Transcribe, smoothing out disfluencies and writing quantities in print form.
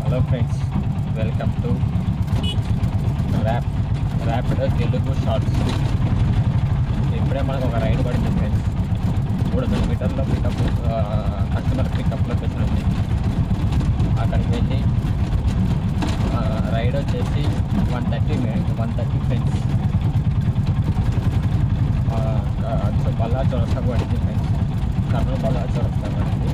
Hello friends, welcome to Rapido Telugu shorts. ఇప్పుడే మనకు ఒక రైడ్ పడింది ఫ్రెండ్స్. 300 మీటర్ల పికప్, కస్టమర్ పికప్ లొకేషన్ ఉంది. అక్కడికి వెళ్ళి రైడ్ వచ్చేసి 130 ఫ్రెండ్స్. బల్లా చౌరస్తా పడింది ఫ్రెండ్స్. కర్నూలు బల్లా చౌరస్తా పడింది.